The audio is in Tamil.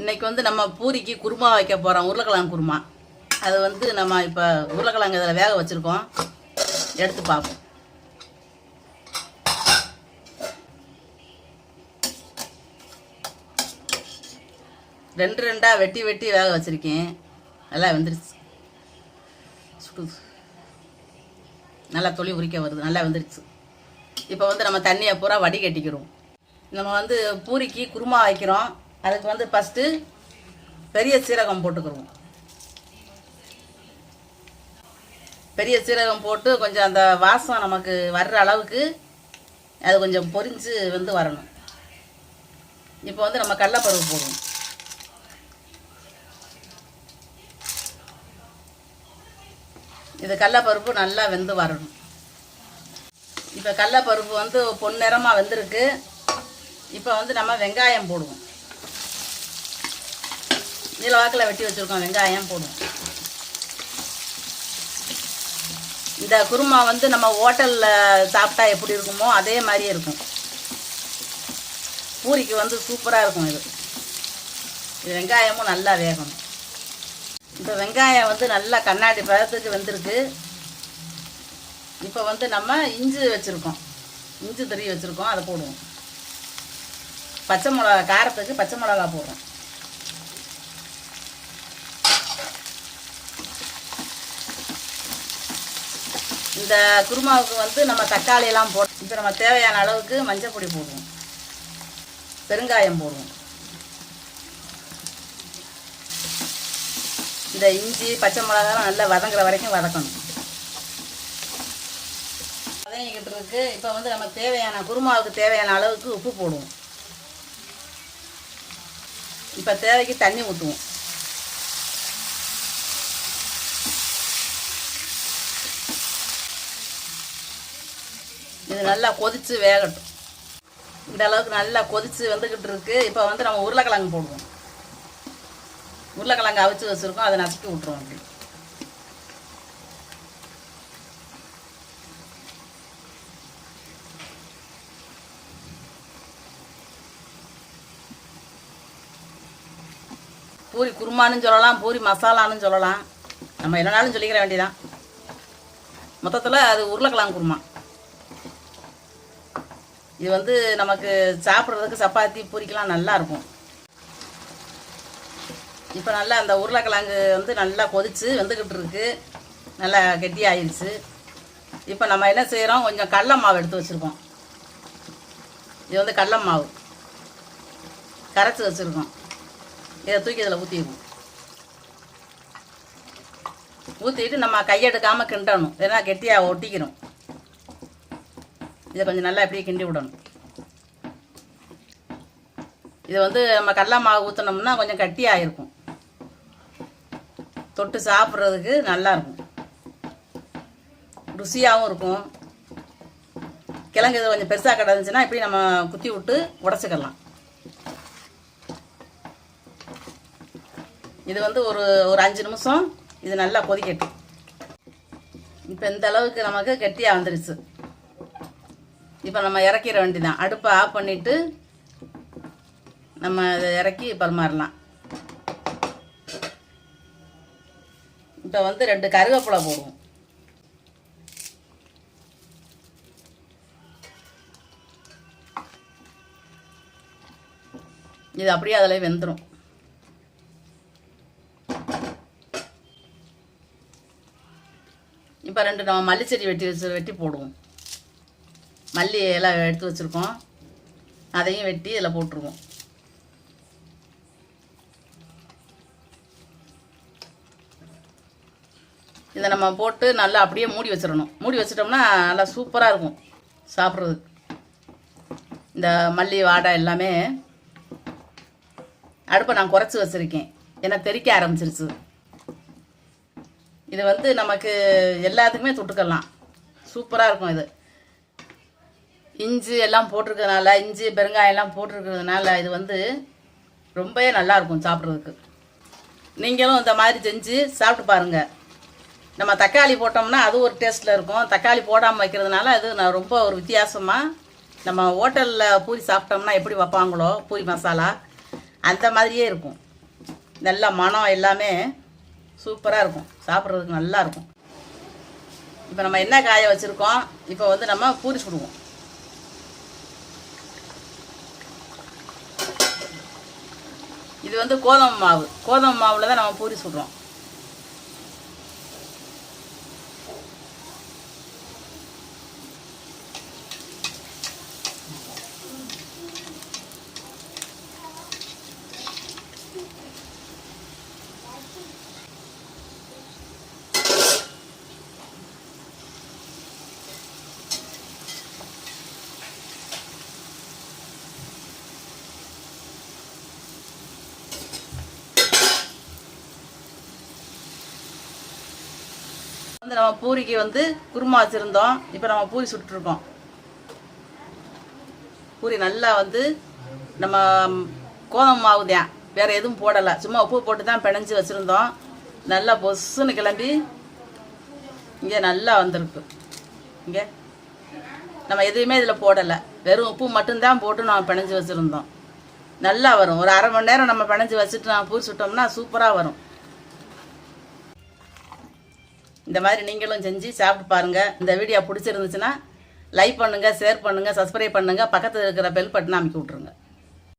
இன்றைக்கி வந்து நம்ம பூரிக்கு குருமா வைக்க போகிறோம். உருளைக்கிழங்கு குருமா. அது வந்து நம்ம இப்போ உருளைக்கிழங்கு இதில் வேக வச்சுருக்கோம். எடுத்து பார்ப்போம். ரெண்டாக வெட்டி வேக வச்சுருக்கேன். நல்லா வெந்துருச்சு. சுடுது. நல்லா தொளி உரிக்க வருது. நல்லா வெந்துருச்சு. இப்போ வந்து நம்ம தண்ணியை பூரா வடிகட்டிக்கிறோம். நம்ம வந்து பூரிக்கு குருமா வைக்கிறோம். அதுக்கு வந்து ஃபஸ்ட்டு பெரிய சீரகம் போட்டுக்கிறோம். பெரிய சீரகம் போட்டு கொஞ்சம் அந்த வாசம் நமக்கு வர்ற அளவுக்கு அது கொஞ்சம் பொரிஞ்சு வந்து வரணும். இப்போ வந்து நம்ம கடலைப்பருப்பு போடுவோம். இது கடலைப்பருப்பு நல்லா வெந்து வரணும். இப்போ கடலைப்பருப்பு வந்து பொன்னிறமாக வெந்திருக்கு. இப்போ வந்து நம்ம வெங்காயம் போடுவோம். நீல வாக்கில் வெட்டி வச்சுருக்கோம். வெங்காயம் போடுவோம். இந்த குருமா வந்து நம்ம ஹோட்டலில் சாப்பிட்டா எப்படி இருக்குமோ அதே மாதிரியே இருக்கும். பூரிக்கு வந்து சூப்பராக இருக்கும். இது வெங்காயமும் நல்லா வேகணும். இப்போ வெங்காயம் வந்து நல்லா கண்ணாடி பதத்துக்கு வெந்திருக்கு. இப்போ வந்து நம்ம இஞ்சி வச்சுருக்கோம். இஞ்சி தருவி வச்சுருக்கோம். அதை போடுவோம். பச்சை மிளகா, காரத்துக்கு பச்சை மிளகா போடுறோம். இந்த குருமாவுக்கு வந்து நம்ம தக்காளியெல்லாம் போட்டு இப்போ நம்ம தேவையான அளவுக்கு மஞ்சள் பொடி போடுவோம். பெருங்காயம் போடுவோம். இந்த இஞ்சி பச்சை மிளகாலாம் நல்லா வதங்குற வரைக்கும் வதக்கணும். வதங்கிக்கிட்டு இருக்கு. இப்போ வந்து நம்ம தேவையான குருமாவுக்கு தேவையான அளவுக்கு உப்பு போடுவோம். இப்போ தேவைக்கு தண்ணி ஊற்றுவோம். இது நல்லா கொதித்து வேகட்டும். இந்த அளவுக்கு நல்லா கொதித்து வந்துக்கிட்டு இருக்கு. இப்போ வந்து நம்ம உருளைக்கிழங்கு போடுவோம். உருளைக்கிழங்கு அவிச்சு வச்சுருக்கோம். அதை நசுக்கி விட்ருவோம். அப்படி பூரி குருமான்னு சொல்லலாம், பூரி மசாலான்னு சொல்லலாம். நம்ம என்னன்னாலும் சொல்லிக்கிற வேண்டியதான். மொத்தத்தில் அது உருளைக்கிழங்கு குருமா. இது வந்து நமக்கு சாப்பிட்றதுக்கு சப்பாத்தி பூரிக்கெலாம் நல்லாயிருக்கும். இப்போ நல்லா அந்த உருளைக்கிழங்கு வந்து நல்லா கொதித்து வெந்துக்கிட்டு இருக்கு. நல்லா கெட்டியாகிடுச்சு. இப்போ நம்ம என்ன செய்கிறோம், கொஞ்சம் கடலை மாவு எடுத்து வச்சுருக்கோம். இது வந்து கடலை மாவு கரைச்சி வச்சுருக்கோம். இதை தூக்கி இதில் ஊற்றிடுவோம். ஊற்றிட்டு நம்ம கையெடுக்காமல் கிண்டணும். ஏன்னா கெட்டியாக ஒட்டிக்கிறோம். இதை கொஞ்சம் நல்லா அப்படியே கிண்டி விடணும். இது வந்து நம்ம கடலை மாவு ஊற்றினோம்னா கொஞ்சம் கட்டியாக இருக்கும். தொட்டு சாப்பிட்றதுக்கு நல்லாயிருக்கும். ருசியாகவும் இருக்கும். கிழங்கு இது கொஞ்சம் பெருசாக கிடந்துச்சுன்னா இப்படி நம்ம குத்தி விட்டு உடச்சிக்கலாம். இது வந்து ஒரு 5 நிமிஷம் இது நல்லா கொதிக்கட்டும். இப்போ இந்த அளவுக்கு நமக்கு கெட்டியாக வந்துடுச்சு. இப்போ நம்ம இறக்கிற வேண்டியதான். அடுப்பை ஆஃப் பண்ணிவிட்டு நம்ம இதை இறக்கி பரிமாறலாம். இப்போ வந்து 2 கருவேப்பிலை போடுவோம். இது அப்படியே அதில் வெந்துடும். இப்போ 2 நம்ம மல்லிச்செடி வெட்டி போடுவோம். மல்லி எல்லாம் எடுத்து வச்சுருக்கோம். அதையும் வெட்டி இதில் போட்டுருவோம். இதை நம்ம போட்டு நல்லா அப்படியே மூடி வச்சிடணும். மூடி வச்சிட்டோம்னா நல்லா சூப்பராக இருக்கும் சாப்பிட்றதுக்கு. இந்த மல்லி வாடை எல்லாமே. அடுப்பை நான் குறைச்சி வச்சுருக்கேன். ஏன்னா தெறிக்க ஆரம்பிச்சிருச்சு. இது வந்து நமக்கு எல்லாத்துக்குமே தொட்டுக்கலாம். சூப்பராக இருக்கும். இது இஞ்சி எல்லாம் போட்டிருக்கிறதுனால, இஞ்சி பெருங்காயம் எல்லாம் போட்டிருக்கிறதுனால இது வந்து ரொம்பவே நல்லாயிருக்கும் சாப்பிட்றதுக்கு. நீங்களும் இந்த மாதிரி செஞ்சு சாப்பிட்டு பாருங்கள். நம்ம தக்காளி போட்டோம்னா அது ஒரு டேஸ்ட்டில் இருக்கும். தக்காளி போடாமல் வைக்கிறதுனால அது நான் ரொம்ப ஒரு வித்தியாசமாக நம்ம ஹோட்டலில் பூரி சாப்பிட்டோம்னா எப்படி வைப்பாங்களோ பூரி மசாலா அந்த மாதிரியே இருக்கும். நல்லா மனம் எல்லாமே சூப்பராக இருக்கும், சாப்பிட்றதுக்கு நல்லா இருக்கும். இப்போ நம்ம என்ன காய வச்சுருக்கோம், இப்போ வந்து நம்ம பூரி சுடுவோம். இது வந்து கோதுமை மாவில் தான் நம்ம பூரி சுடுறோம். வந்து நம்ம பூரிக்கு வந்து குருமா வச்சுருந்தோம். இப்போ நம்ம பூரி சுட்டுருக்கோம். பூரி நல்லா வந்து நம்ம கோதுமை மாவு தான், வேறு எதுவும் போடலை, சும்மா உப்பு போட்டு தான் பிணைஞ்சி வச்சுருந்தோம். நல்லா பொசுன்னு கிளம்பி இங்கே நல்லா வந்திருக்கு. இங்கே நம்ம எதுவுமே இதில் போடலை, வெறும் உப்பு மட்டும்தான் போட்டு நம்ம பிணைஞ்சி வச்சுருந்தோம். நல்லா வரும். ஒரு அரை மணி நேரம் நம்ம பிணைஞ்சி வச்சுட்டு நம்ம பூரி சுட்டோம்னா சூப்பராக வரும். இந்த மாதிரி நீங்களும் செஞ்சு சாப்பிட்டு பாருங்கள். இந்த வீடியோ பிடிச்சிருந்துச்சுன்னா லைக் பண்ணுங்கள், ஷேர் பண்ணுங்கள், சப்ஸ்கிரைப் பண்ணுங்கள், பக்கத்தில் இருக்கிற பெல் பட்டனை அமைக்கி விட்ருங்க.